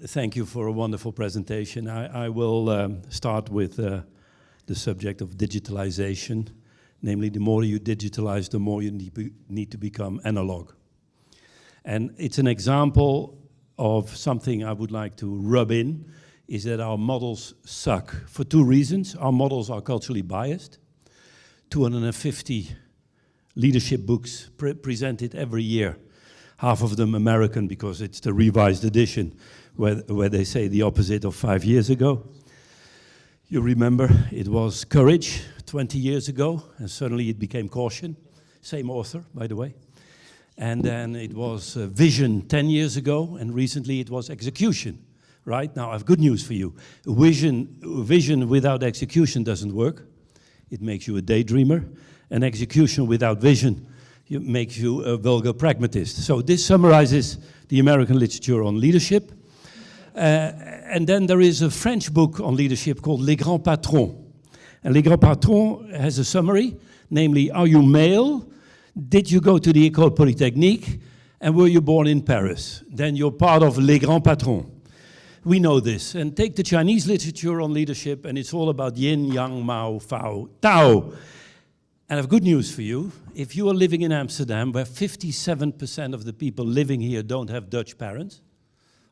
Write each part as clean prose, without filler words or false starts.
thank you for a wonderful presentation. I will start with the subject of digitalization. Namely, the more you digitalize, the more you need to become analog. And it's an example of something I would like to rub in, is that our models suck for two reasons. Our models are culturally biased. 250 leadership books presented every year. Half of them American because it's the revised edition where they say the opposite of 5 years ago. You remember it was courage 20 years ago, and suddenly it became caution. Same author, by the way. And then it was vision 10 years ago, and recently it was execution. Right? Now I have good news for you. Vision without execution doesn't work. It makes you a daydreamer. And execution without vision makes you a vulgar pragmatist. So this summarizes the American literature on leadership. And then there is a French book on leadership called Les Grands Patrons. And Les Grands Patrons has a summary, namely, are you male? Did you go to the École Polytechnique? And were you born in Paris? Then you're part of Les Grands Patrons. We know this. And take the Chinese literature on leadership, and it's all about yin, yang, mao, fao, tao. And I have good news for you. If you are living in Amsterdam, where 57% of the people living here don't have Dutch parents,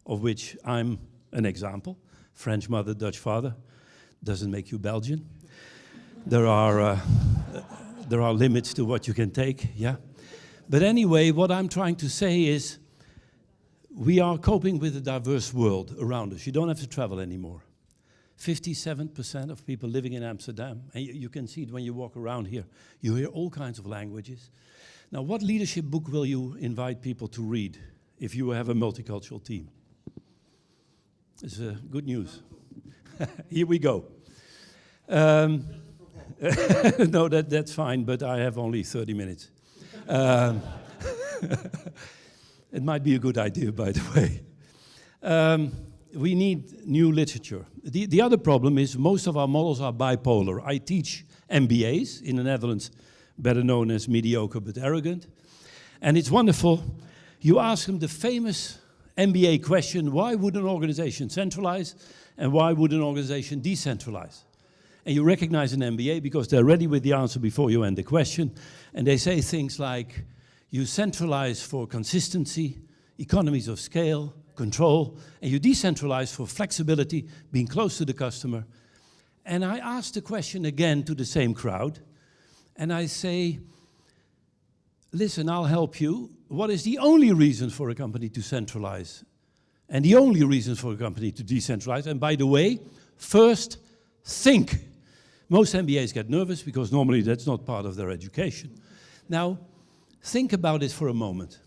of which I'm an example, French mother, Dutch father, doesn't make you Belgian. There are limits to what you can take, yeah? But anyway, what I'm trying to say is, we are coping with a diverse world around us. You don't have to travel anymore. 57% of people living in Amsterdam, and you can see it when you walk around here. You hear all kinds of languages. Now, what leadership book will you invite people to read if you have a multicultural team? It's good news. Here we go. No, that's fine, but I have only 30 minutes. It might be a good idea, by the way. We need new literature. The other problem is most of our models are bipolar. I teach MBAs in the Netherlands, better known as mediocre but arrogant. And it's wonderful. You ask them the famous MBA question, why would an organization centralize and why would an organization decentralize? And you recognize an MBA because they're ready with the answer before you end the question. And they say things like, you centralize for consistency, economies of scale, control, and you decentralize for flexibility, being close to the customer. And I ask the question again to the same crowd, and I say, listen, I'll help you. What is the only reason for a company to centralize? And the only reason for a company to decentralize? And by the way, first, think. Most MBAs get nervous because normally that's not part of their education. Now, think about it for a moment.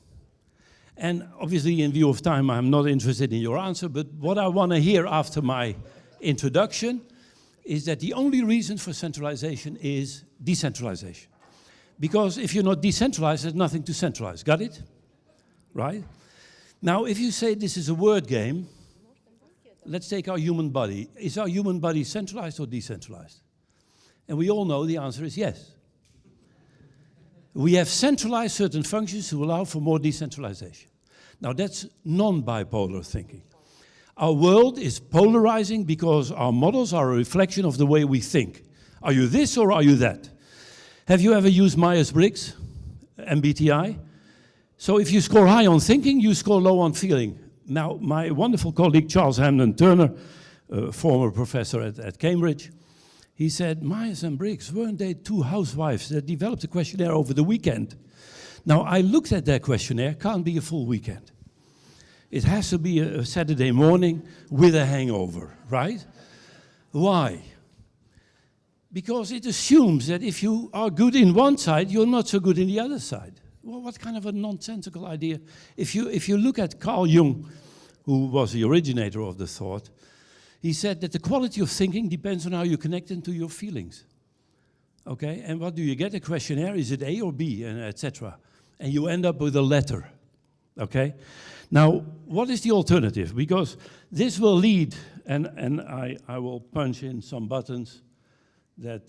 And obviously, in view of time, I'm not interested in your answer, but what I want to hear after my introduction is that the only reason for centralization is decentralization. Because if you're not decentralized, there's nothing to centralize. Got it? Right? Now, if you say this is a word game, let's take our human body. Is our human body centralized or decentralized? And we all know the answer is yes. We have centralized certain functions to allow for more decentralization. Now that's non-bipolar thinking. Our world is polarizing because our models are a reflection of the way we think. Are you this or are you that? Have you ever used Myers-Briggs, MBTI? So if you score high on thinking, you score low on feeling. Now my wonderful colleague Charles Hamden Turner, former professor at Cambridge, he said, Myers and Briggs, weren't they two housewives that developed a questionnaire over the weekend? Now, I looked at that questionnaire, can't be a full weekend. It has to be a Saturday morning with a hangover, right? Why? Because it assumes that if you are good in one side, you're not so good in the other side. Well, what kind of a nonsensical idea? If you look at Carl Jung, who was the originator of the thought, he said that the quality of thinking depends on how you connect into your feelings. Okay, and what do you get? A questionnaire, is it A or B, and etc. And you end up with a letter. Okay, now what is the alternative? Because this will lead, and I will punch in some buttons that,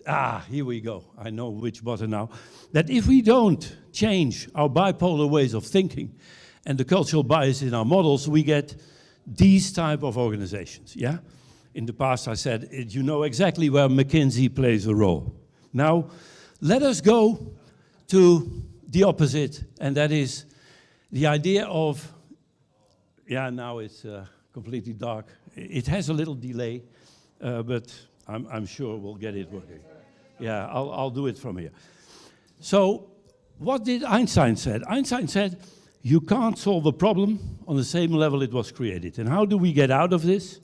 here we go, I know which button now, that if we don't change our bipolar ways of thinking and the cultural bias in our models, we get these type of organizations, yeah? In the past I said, you know exactly where McKinsey plays a role. Now, let us go to the opposite, and that is the idea of, yeah, now it's completely dark. It has a little delay, but I'm sure we'll get it working. Yeah, I'll do it from here. So, what did Einstein said? Einstein said, you can't solve a problem on the same level it was created. And how do we get out of this?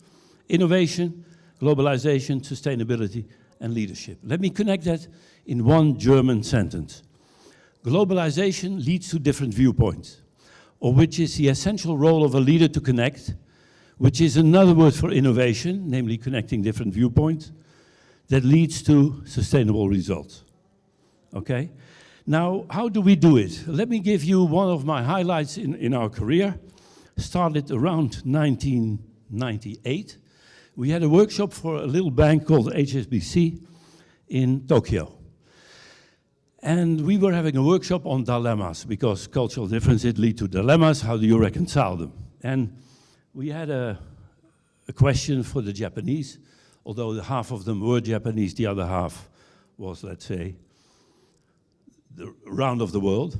Innovation, globalization, sustainability, and leadership. Let me connect that in one German sentence. Globalization leads to different viewpoints, or which is the essential role of a leader to connect, which is another word for innovation, namely connecting different viewpoints, that leads to sustainable results. Okay? Now, how do we do it? Let me give you one of my highlights in our career. Started around 1998. We had a workshop for a little bank called HSBC in Tokyo. And we were having a workshop on dilemmas, because cultural differences lead to dilemmas. How do you reconcile them? And we had a question for the Japanese, although half of them were Japanese, the other half was, let's say, the round of the world.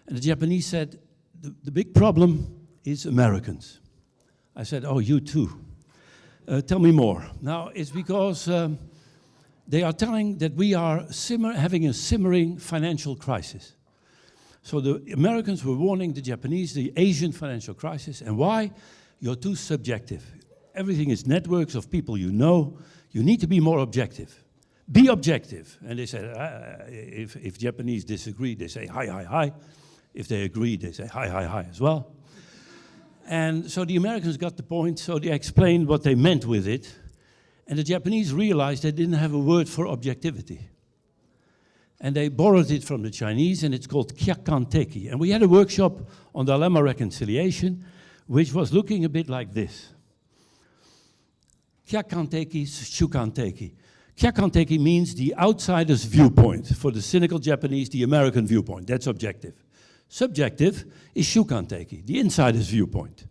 And the Japanese said, the big problem is Americans. I said, oh, you too. Tell me more. Now, it's because they are telling that we are having a simmering financial crisis. So the Americans were warning the Japanese, the Asian financial crisis. And why? You're too subjective. Everything is networks of people you know. You need to be more objective. Be objective. And they said, if Japanese disagree, they say hi, hi, hi. If they agree, they say hi, hi, hi as well. And so the Americans got the point, so they explained what they meant with it. And the Japanese realized they didn't have a word for objectivity. And they borrowed it from the Chinese, and it's called kyakanteki. And we had a workshop on dilemma reconciliation, which was looking a bit like this. Kyakanteki, shukanteki. Kyakanteki means the outsider's viewpoint. For the cynical Japanese, the American viewpoint. That's objective. Subjective is shukanteki, the insider's viewpoint.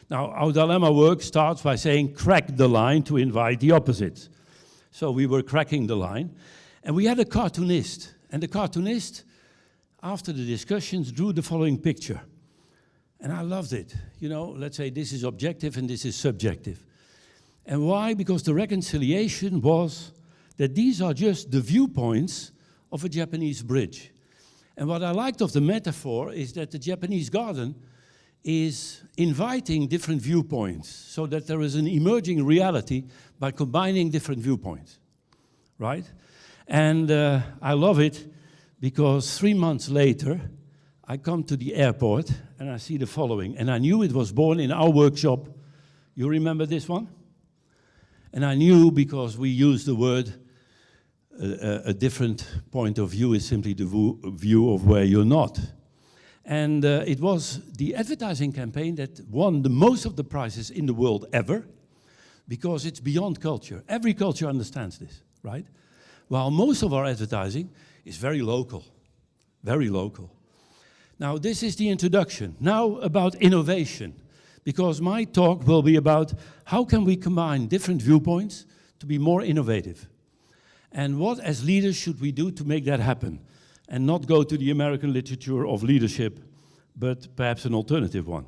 Now, our dilemma work starts by saying, crack the line to invite the opposite. So we were cracking the line. And we had a cartoonist. And the cartoonist, after the discussions, drew the following picture. And I loved it. You know, let's say this is objective and this is subjective. And why? Because the reconciliation was that these are just the viewpoints of a Japanese bridge. And what I liked of the metaphor is that the Japanese garden is inviting different viewpoints so that there is an emerging reality by combining different viewpoints, right? And I love it because 3 months later, I come to the airport and I see the following. And I knew it was born in our workshop. You remember this one? And I knew because we used the word a different point of view is simply the view of where you're not. And it was the advertising campaign that won the most of the prizes in the world ever, because it's beyond culture. Every culture understands this, right? While most of our advertising is very local, very local. Now, this is the introduction. Now about innovation, because my talk will be about how can we combine different viewpoints to be more innovative. And what, as leaders, should we do to make that happen? And not go to the American literature of leadership, but perhaps an alternative one.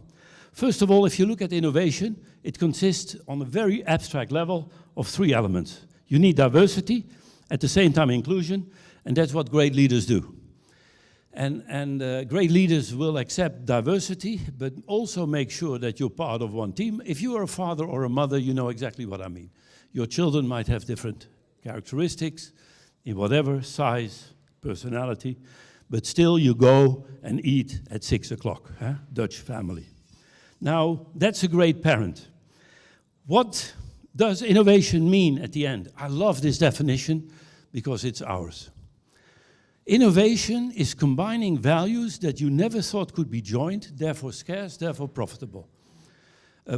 First of all, if you look at innovation, it consists on a very abstract level of 3 elements. You need diversity, at the same time inclusion, and that's what great leaders do. And great leaders will accept diversity, but also make sure that you're part of one team. If you are a father or a mother, you know exactly what I mean. Your children might have different characteristics in whatever size, personality, but still you go and eat at 6 o'clock, huh? Dutch family. Now, that's a great parent. What does innovation mean at the end? I love this definition because it's ours. Innovation is combining values that you never thought could be joined, therefore scarce, therefore profitable.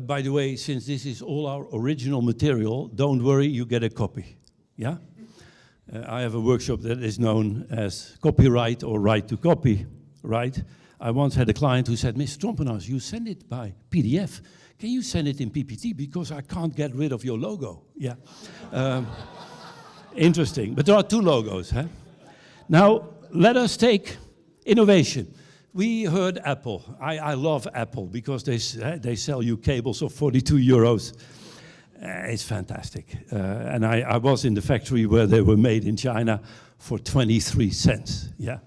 By the way, since this is all our original material, don't worry, you get a copy. Yeah? I have a workshop that is known as copyright or right to copy, right? I once had a client who said, Mr. Trompenaars, you send it by PDF. can you send it in PPT because I can't get rid of your logo? Yeah. Interesting, but there are two logos. Huh? Now, let us take innovation. We heard Apple. I love Apple because they sell you cables of 42 euros. It's fantastic. And I was in the factory where they were made in China for 23 cents. Yeah.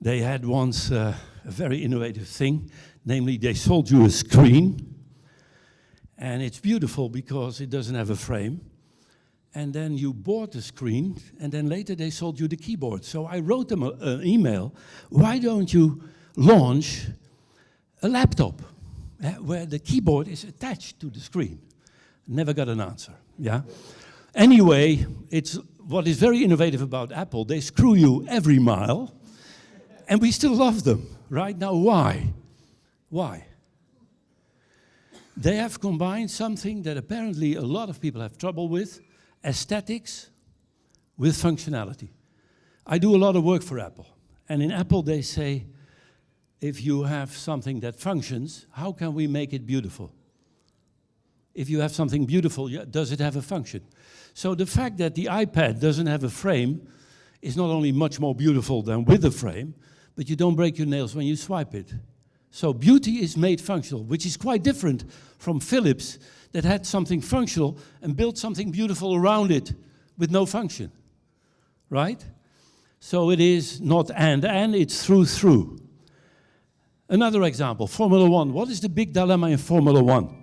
They had once a very innovative thing, namely they sold you a screen, and it's beautiful because it doesn't have a frame. And then you bought the screen, and then later they sold you the keyboard. So I wrote them an email, why don't you launch a laptop where the keyboard is attached to the screen? Never got an answer, yeah? Anyway, it's what is very innovative about Apple, they screw you every mile, and we still love them, right? Now, why? Why? They have combined something that apparently a lot of people have trouble with, aesthetics with functionality. I do a lot of work for Apple, and in Apple they say, if you have something that functions, how can we make it beautiful? If you have something beautiful, does it have a function? So the fact that the iPad doesn't have a frame is not only much more beautiful than with a frame, but you don't break your nails when you swipe it. So beauty is made functional, which is quite different from Philips that had something functional and built something beautiful around it with no function, right? So it is not and, it's through. Another example, Formula One. What is the big dilemma in Formula One?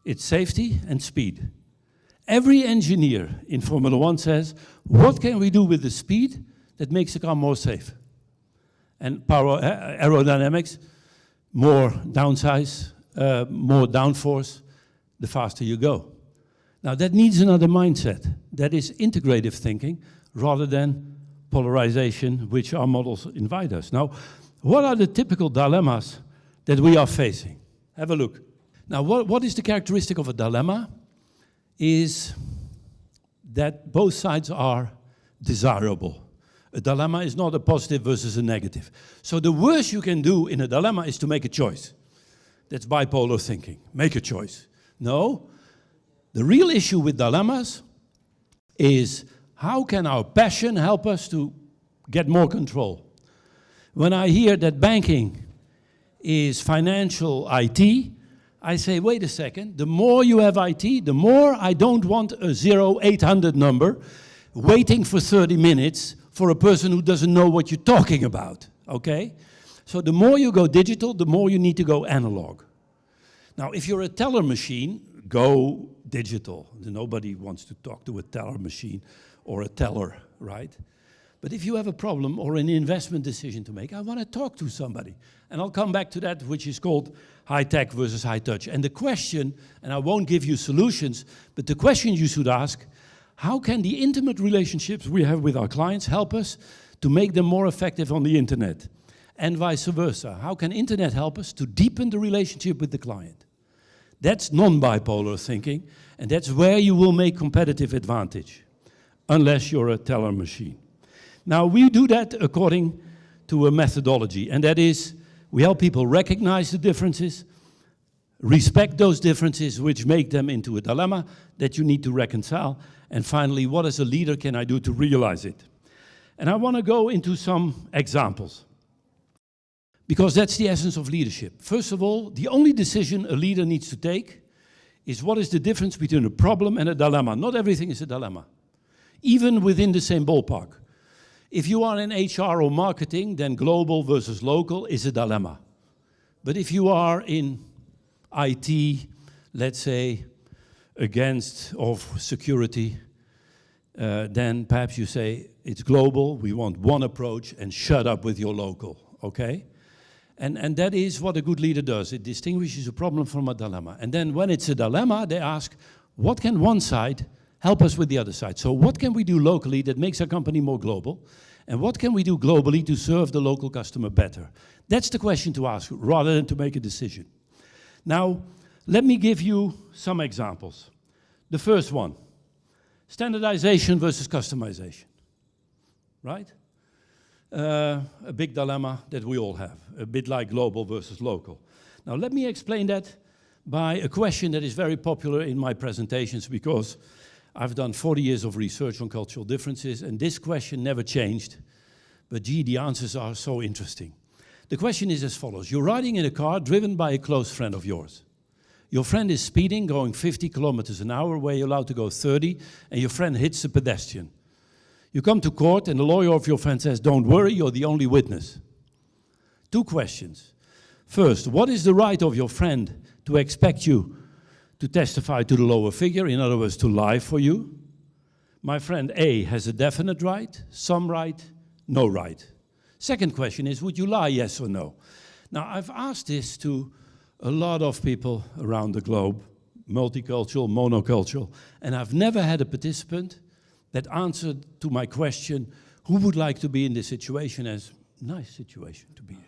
It's safety and speed. Every engineer in Formula One says, what can we do with the speed that makes the car more safe? And power aerodynamics, more downsize, more downforce, the faster you go. Now that needs another mindset. That is integrative thinking rather than polarization, which our models invite us. Now, what are the typical dilemmas that we are facing? Have a look. Now, what is the characteristic of a dilemma? Is that both sides are desirable. A dilemma is not a positive versus a negative. So the worst you can do in a dilemma is to make a choice. That's bipolar thinking. Make a choice. No. The real issue with dilemmas is how can our passion help us to get more control? When I hear that banking is financial IT, I say, wait a second, the more you have IT, the more I don't want a 0800 number waiting for 30 minutes for a person who doesn't know what you're talking about, okay? So the more you go digital, the more you need to go analog. Now, if you're a teller machine, go digital. Nobody wants to talk to a teller machine or a teller, right? But if you have a problem or an investment decision to make, I want to talk to somebody. And I'll come back to that, which is called high tech versus high touch. And the question, and I won't give you solutions, but the question you should ask, how can the intimate relationships we have with our clients help us to make them more effective on the internet? And vice versa. How can internet help us to deepen the relationship with the client? That's non-bipolar thinking, and that's where you will make competitive advantage, unless you're a teller machine. Now, we do that according to a methodology, and that is, we help people recognize the differences, respect those differences which make them into a dilemma that you need to reconcile, and finally, what as a leader can I do to realize it? And I want to go into some examples, because that's the essence of leadership. First of all, the only decision a leader needs to take is what is the difference between a problem and a dilemma. Not everything is a dilemma, even within the same ballpark. If you are in HR or marketing, then global versus local is a dilemma. But if you are in IT, let's say, against of security, then perhaps you say, it's global, we want one approach, and shut up with your local, okay? And that is what a good leader does. It distinguishes a problem from a dilemma. And then when it's a dilemma, they ask, what can one side help us with the other side? So what can we do locally that makes our company more global? And what can we do globally to serve the local customer better? That's the question to ask, rather than to make a decision. Now, let me give you some examples. The first one, standardization versus customization, right? A big dilemma that we all have, a bit like global versus local. Now, let me explain that by a question that is very popular in my presentations because I've done 40 years of research on cultural differences, and this question never changed. But gee, the answers are so interesting. The question is as follows. You're riding in a car driven by a close friend of yours. Your friend is speeding, going 50 kilometers an hour, where you're allowed to go 30, and your friend hits a pedestrian. You come to court, and the lawyer of your friend says, don't worry, you're the only witness. Two questions. First, what is the right of your friend to expect you to testify to the lower figure, in other words, to lie for you? My friend A has a definite right, some right, no right. Second question is, would you lie, yes or no? Now, I've asked this to a lot of people around the globe, multicultural, monocultural, and I've never had a participant that answered to my question, who would like to be in this situation, as nice situation to be in.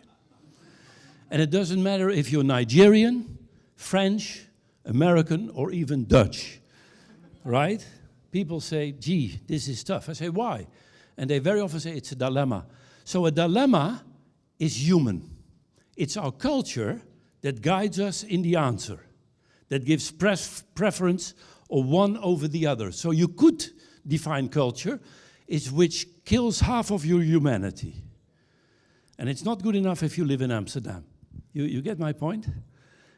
And it doesn't matter if you're Nigerian, French, American, or even Dutch, right? People say, gee, this is tough. I say, why? And they very often say it's a dilemma. So a dilemma is human. It's our culture that guides us in the answer, that gives preference or one over the other. So you could define culture is which kills half of your humanity. And it's not good enough if you live in Amsterdam. You get my point?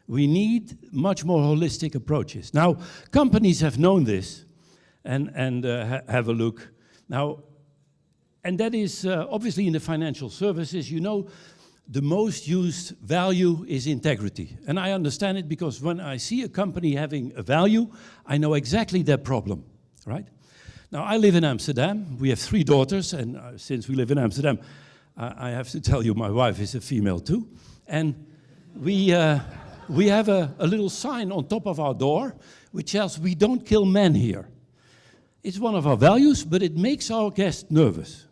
We need much more holistic approaches. Now, companies have known this and have a look. Now, and that is obviously in the financial services, you know, the most used value is integrity. And I understand it because when I see a company having a value, I know exactly their problem, right? Now, I live in Amsterdam. We have 3 daughters, and since we live in Amsterdam, I have to tell you, my wife is a female too. And we have a little sign on top of our door which says, we don't kill men here. It's one of our values, but it makes our guests nervous.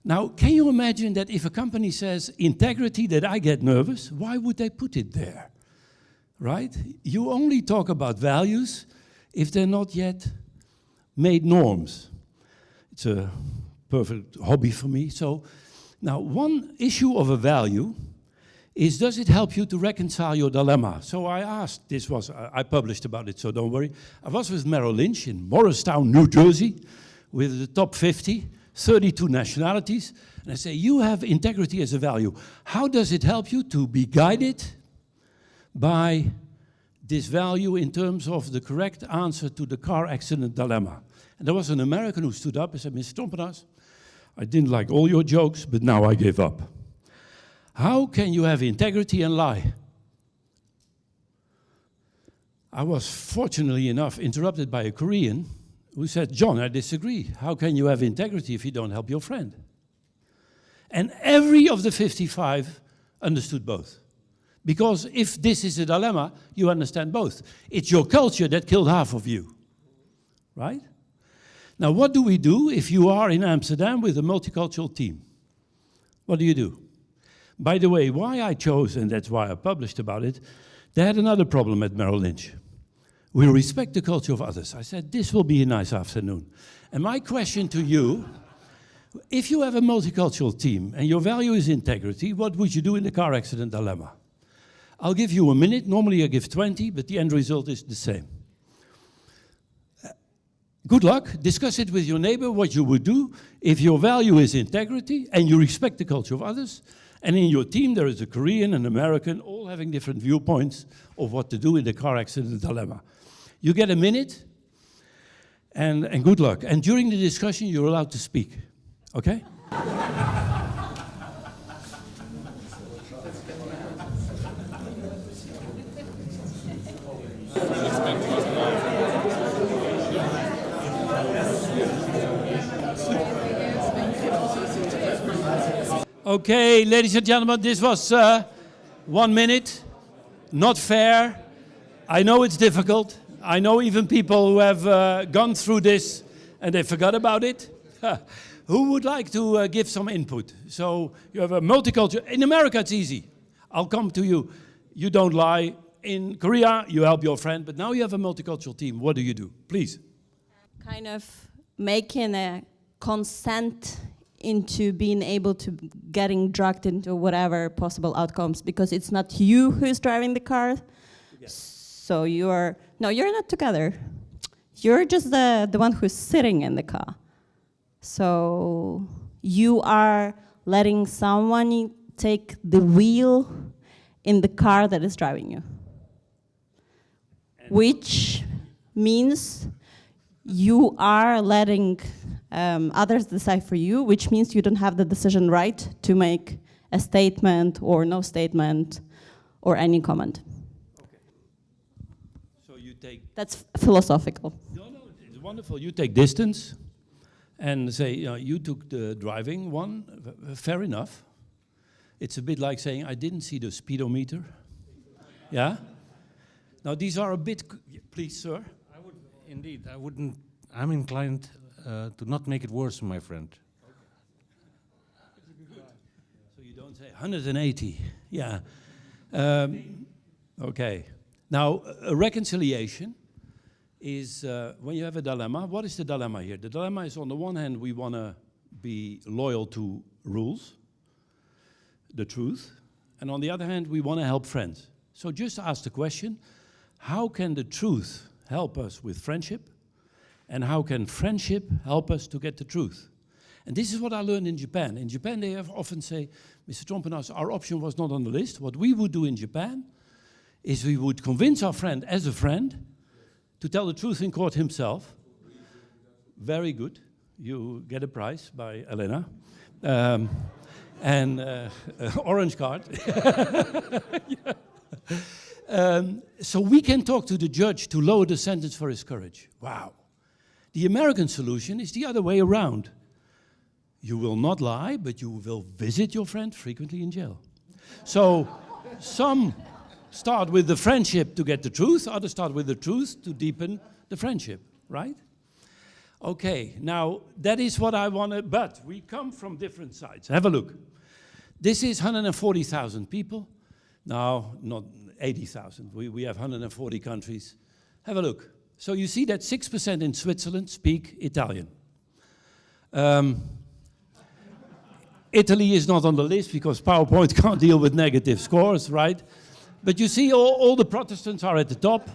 Now, can you imagine that if a company says integrity, that I get nervous? Why would they put it there, right? You only talk about values if they're not yet made norms. It's a perfect hobby for me. So now, one issue of a value is, does it help you to reconcile your dilemma? So I asked, I published about it, so don't worry. I was with Merrill Lynch in Morristown, New Jersey, with the top 50, 32 nationalities, and I say, you have integrity as a value. How does it help you to be guided by this value in terms of the correct answer to the car accident dilemma? And there was an American who stood up and said, Mr. Trompenaars, I didn't like all your jokes, but now I give up. How can you have integrity and lie? I was fortunately enough interrupted by a Korean who said, John, I disagree. How can you have integrity if you don't help your friend? And every of the 55 understood both. Because if this is a dilemma, you understand both. It's your culture that killed half of you, right? Now, what do we do if you are in Amsterdam with a multicultural team? What do you do? By the way, why I chose, and that's why I published about it, they had another problem at Merrill Lynch. We respect the culture of others. I said, this will be a nice afternoon. And my question to you, if you have a multicultural team and your value is integrity, what would you do in the car accident dilemma? I'll give you a minute. Normally I give 20, but the end result is the same. Good luck. Discuss it with your neighbor what you would do if your value is integrity and you respect the culture of others. And in your team there is a Korean, an American, all having different viewpoints of what to do in the car accident dilemma. You get a minute, and good luck. And during the discussion, you're allowed to speak, okay? Okay, ladies and gentlemen, this was 1 minute. Not fair. I know it's difficult. I know even people who have gone through this and they forgot about it. Who would like to give some input? So you have a multicultural. In America, it's easy. I'll come to you. You don't lie. In Korea, you help your friend. But now you have a multicultural team. What do you do? Please. Kind of making a consent into being able to getting dragged into whatever possible outcomes, because it's not you who's driving the car, So you're not together. You're just the one who's sitting in the car. So you are letting someone take the wheel in the car that is driving you. Which means you are letting others decide for you, which means you don't have the decision right to make a statement or no statement or any comment. Okay. So you take... That's philosophical. No, it's wonderful. You take distance and say, you took the driving one, fair enough. It's a bit like saying, I didn't see the speedometer. Yeah? Now these are a bit, please, sir. I would, indeed, I'm inclined to not make it worse, my friend. So you don't say 180, yeah. Okay. Now, a reconciliation is when you have a dilemma. What is the dilemma here? The dilemma is, on the one hand, we want to be loyal to rules, the truth, and on the other hand, we want to help friends. So just ask the question, how can the truth help us with friendship? And how can friendship help us to get the truth? And this is what I learned in Japan. In Japan, they have often say, Mr. Trompenaars, our option was not on the list. What we would do in Japan is we would convince our friend as a friend to tell the truth in court himself. Very good. You get a prize by Elena. And orange card. So we can talk to the judge to lower the sentence for his courage. Wow. The American solution is the other way around. You will not lie, but you will visit your friend frequently in jail. So some start with the friendship to get the truth, others start with the truth to deepen the friendship, right? Okay, now that is what I want to, but we come from different sides. Have a look. This is 140,000 people. Now, not 80,000. We have 140 countries. Have a look. So you see that 6% in Switzerland speak Italian. Italy is not on the list because PowerPoint can't deal with negative scores, right? But you see all the Protestants are at the top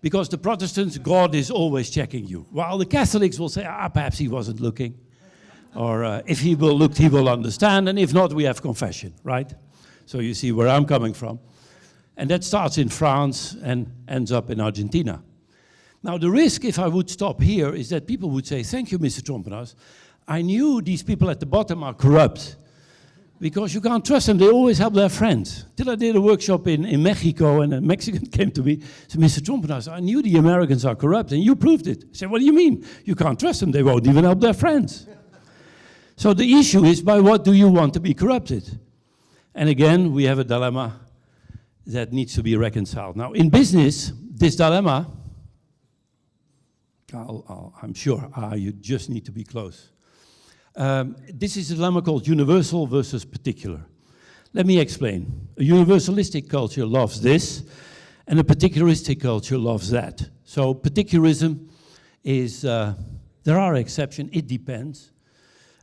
because the Protestants, God is always checking you. While the Catholics will say, perhaps he wasn't looking. Or if he will look, he will understand. And if not, we have confession, right? So you see where I'm coming from. And that starts in France and ends up in Argentina. Now, the risk, if I would stop here, is that people would say, thank you, Mr. Trompenaars. I knew these people at the bottom are corrupt. Because you can't trust them, they always help their friends. Till I did a workshop in Mexico, and a Mexican came to me and said, Mr. Trompenaars, I knew the Americans are corrupt, and you proved it. I said, what do you mean? You can't trust them, they won't even help their friends. So the issue is, by what do you want to be corrupted? And again, we have a dilemma that needs to be reconciled. Now, in business, this dilemma, I'm sure, you just need to be close. This is a dilemma called universal versus particular. Let me explain. A universalistic culture loves this, and a particularistic culture loves that. So particularism is, there are exceptions, it depends.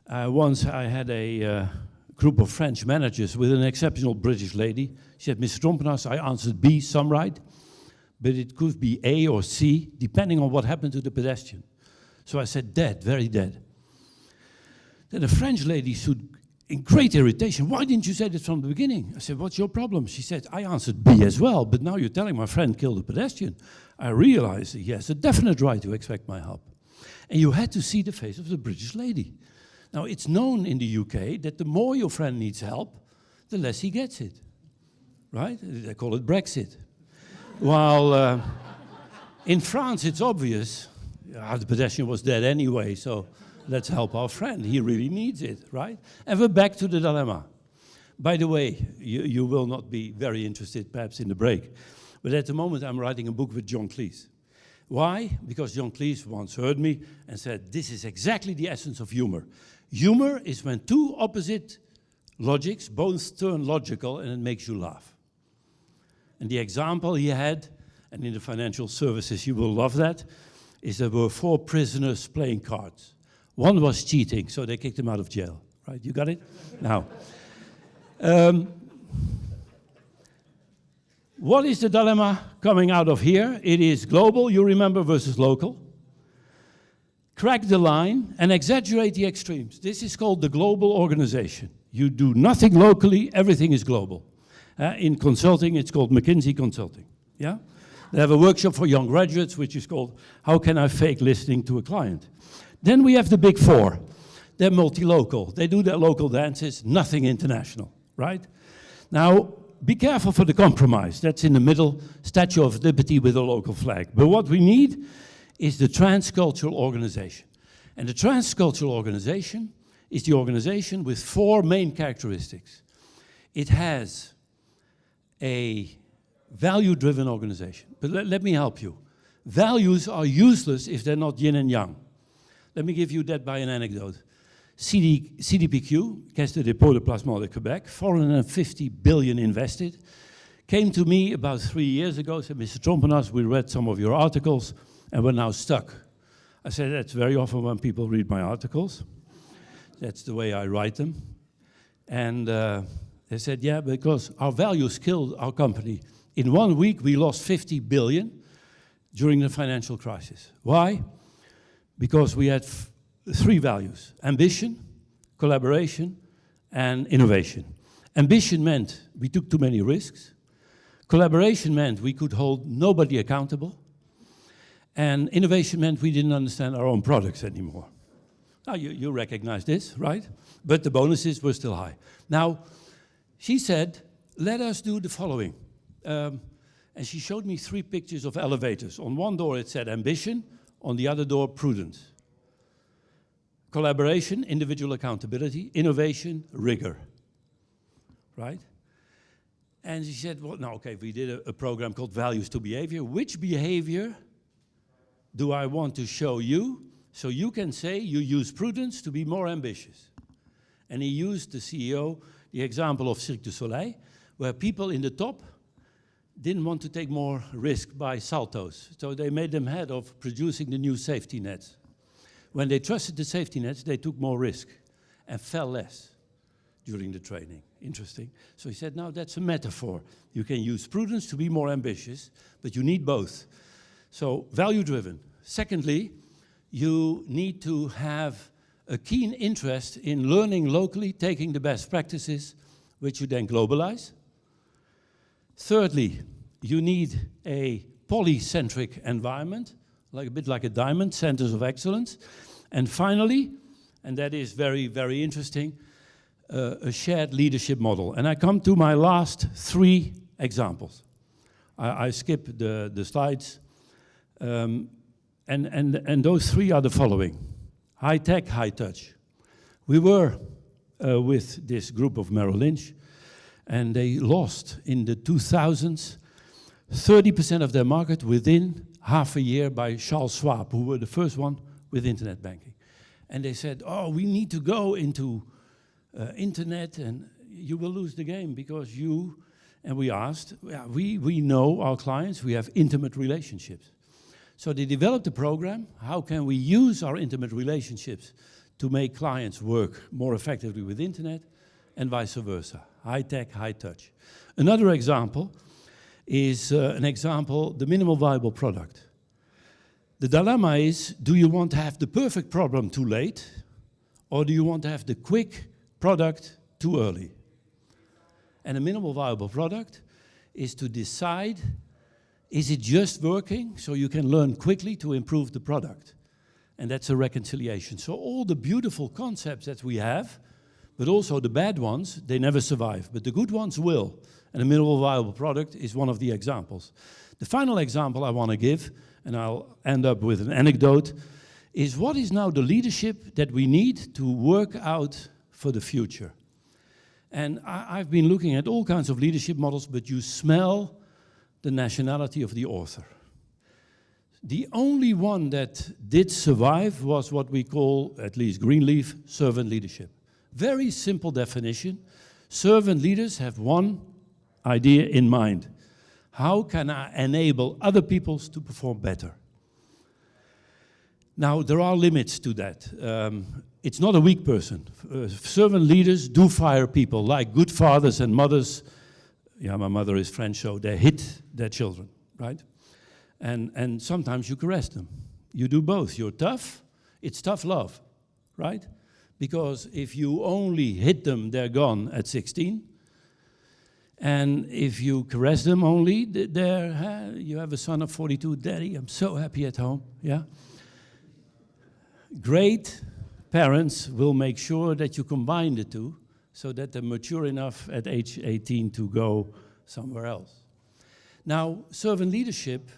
Once I had a group of French managers with an exceptional British lady. She said, Mr. Trompenaars, I answered B, some right, but it could be A or C, depending on what happened to the pedestrian. So I said, dead, very dead. Then the French lady stood in great irritation. Why didn't you say this from the beginning? I said, what's your problem? She said, I answered B as well, but now you're telling my friend killed a pedestrian. I realized he has a definite right to expect my help. And you had to see the face of the British lady. Now, it's known in the UK that the more your friend needs help, the less he gets it, right? They call it Brexit. While in France, it's obvious, the pedestrian was dead anyway, so let's help our friend. He really needs it, right? And we're back to the dilemma. By the way, you will not be very interested perhaps in the break, but at the moment I'm writing a book with John Cleese. Why? Because John Cleese once heard me and said, this is exactly the essence of humor. Humor is when two opposite logics both turn logical and it makes you laugh. And the example he had, and in the financial services you will love that, is there were 4 prisoners playing cards. One was cheating, so they kicked him out of jail. Right, you got it? Now, What is the dilemma coming out of here? It is global, you remember, versus local. Crack the line and exaggerate the extremes. This is called the global organization. You do nothing locally, everything is global. In consulting, it's called McKinsey Consulting. Yeah? They have a workshop for young graduates, which is called How Can I Fake Listening to a Client? Then we have the big four. They're multi-local. They do their local dances, nothing international, right? Now, be careful for the compromise. That's in the middle, Statue of Liberty with a local flag. But what we need is the transcultural organization. And the transcultural organization is the organization with four main characteristics. It has a value-driven organization. But let me help you. Values are useless if they're not yin and yang. Let me give you that by an anecdote. CDPQ, Caisse de dépôt de placement de Quebec, 450 billion invested, came to me about 3 years ago, said, Mr. Trompenaars, we read some of your articles and we're now stuck. I said, that's very often when people read my articles. That's the way I write them. And they said, yeah, because our values killed our company. In 1 week, we lost 50 billion during the financial crisis. Why? Because we had three values: ambition, collaboration, and innovation. Ambition meant we took too many risks. Collaboration meant we could hold nobody accountable. And innovation meant we didn't understand our own products anymore. Now, you recognize this, right? But the bonuses were still high. Now, she said, let us do the following. And she showed me 3 pictures of elevators. On one door it said ambition, on the other door prudence. Collaboration, individual accountability, innovation, rigor, right? And she said, well, no, okay, we did a program called Values to Behavior. Which behavior do I want to show you so you can say you use prudence to be more ambitious? And he used, the CEO, the example of Cirque du Soleil, where people in the top didn't want to take more risk by saltos. So they made them head of producing the new safety nets. When they trusted the safety nets, they took more risk and fell less during the training. Interesting. So he said, now that's a metaphor. You can use prudence to be more ambitious, but you need both. So value-driven. Secondly, you need to have a keen interest in learning locally, taking the best practices, which you then globalize. Thirdly, you need a polycentric environment, like a bit like a diamond, centers of excellence. And finally, and that is very, very interesting, a shared leadership model. And I come to my last 3 examples. I skip the slides. And those 3 are the following. High tech, high touch. We were with this group of Merrill Lynch, and they lost in the 2000s 30% of their market within half a year by Charles Schwab, who were the first one with internet banking. And they said, oh, we need to go into internet and you will lose the game because you, and we asked, yeah, we know our clients, we have intimate relationships. So they developed a program, how can we use our intimate relationships to make clients work more effectively with internet and vice versa, high tech, high touch. Another example is the minimal viable product. The dilemma is, do you want to have the perfect problem too late, or do you want to have the quick product too early? And a minimal viable product is to decide, is it just working so you can learn quickly to improve the product? And that's a reconciliation. So all the beautiful concepts that we have, but also the bad ones, they never survive, but the good ones will. And a minimal viable product is one of the examples. The final example I want to give, and I'll end up with an anecdote, is what is now the leadership that we need to work out for the future? And I've been looking at all kinds of leadership models, but you smell the nationality of the author. The only one that did survive was what we call, at least Greenleaf, servant leadership. Very simple definition. Servant leaders have one idea in mind. How can I enable other people to perform better? Now, there are limits to that. It's not a weak person. Servant leaders do fire people, like good fathers and mothers yeah, my mother is French, so they hit their children, right? And sometimes you caress them. You do both. You're tough. It's tough love, right? Because if you only hit them, they're gone at 16. And if you caress them only, you have a son of 42, Daddy, I'm so happy at home, yeah? Great parents will make sure that you combine the two so that they're mature enough at age 18 to go somewhere else. Now, servant leadership,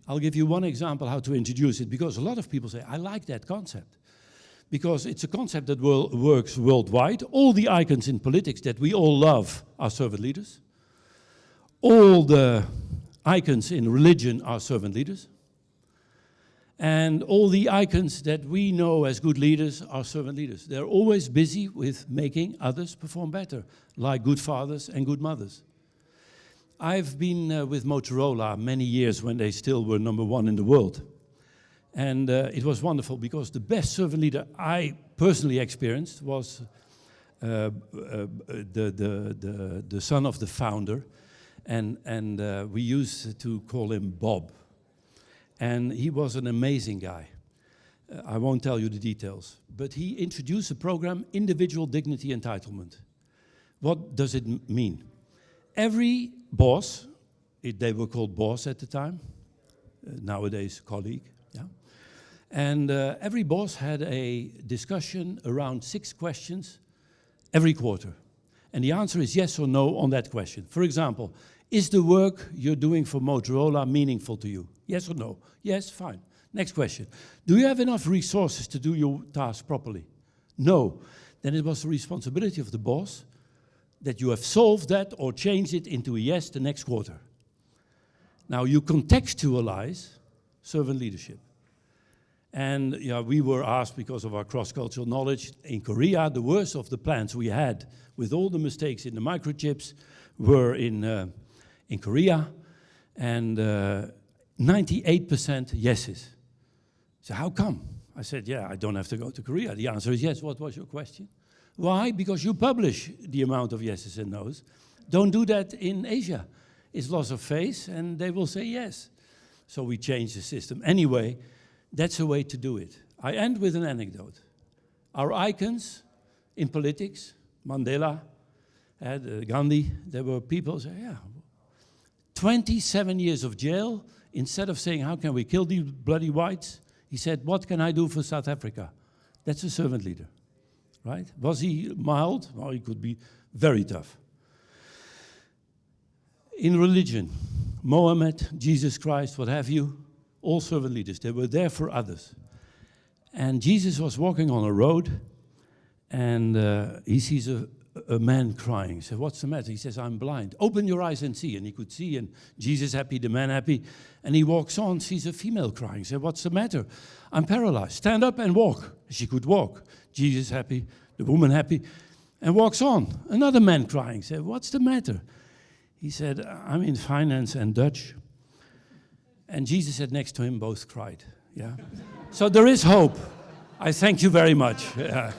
I'll give you one example how to introduce it, because a lot of people say, I like that concept. Because it's a concept that works worldwide. All the icons in politics that we all love are servant leaders. All the icons in religion are servant leaders. And all the icons that we know as good leaders are servant leaders. They're always busy with making others perform better, like good fathers and good mothers. I've been with Motorola many years when they still were #1 in the world. And it was wonderful because the best servant leader I personally experienced was the son of the founder. And we used to call him Bob. And he was an amazing guy. I won't tell you the details. But he introduced a program, Individual Dignity Entitlement. What does it mean? Every boss, they were called boss at the time, nowadays colleague, yeah. And every boss had a discussion around 6 questions every quarter. And the answer is yes or no on that question. For example, is the work you're doing for Motorola meaningful to you? Yes or no? Yes, fine. Next question. Do you have enough resources to do your task properly? No. Then it was the responsibility of the boss that you have solved that or changed it into a yes the next quarter. Now you contextualize servant leadership. And yeah, we were asked, because of our cross-cultural knowledge, in Korea, the worst of the plants we had, with all the mistakes in the microchips, were in Korea, and 98% yeses. So how come? I said, yeah, I don't have to go to Korea. The answer is yes. What was your question? Why? Because you publish the amount of yeses and nos. Don't do that in Asia. It's loss of face, and they will say yes. So we changed the system. Anyway, that's a way to do it. I end with an anecdote. Our icons in politics, Mandela, Gandhi, there were people who say, yeah, 27 years of jail. Instead of saying, how can we kill these bloody whites? He said, what can I do for South Africa? That's a servant leader, right? Was he mild? Well, he could be very tough. In religion, Mohammed, Jesus Christ, what have you, all servant leaders, they were there for others. And Jesus was walking on a road, and he sees a man crying. He said, what's the matter? He says, I'm blind. Open your eyes and see. And he could see, and Jesus happy, the man happy. And he walks on, sees a female crying. He said, what's the matter? I'm paralyzed. Stand up and walk. She could walk. Jesus happy, the woman happy, and walks on. Another man crying. He said, what's the matter? He said, I'm in finance and Dutch. And Jesus said next to him, both cried. Yeah. So there is hope. I thank you very much. Yeah.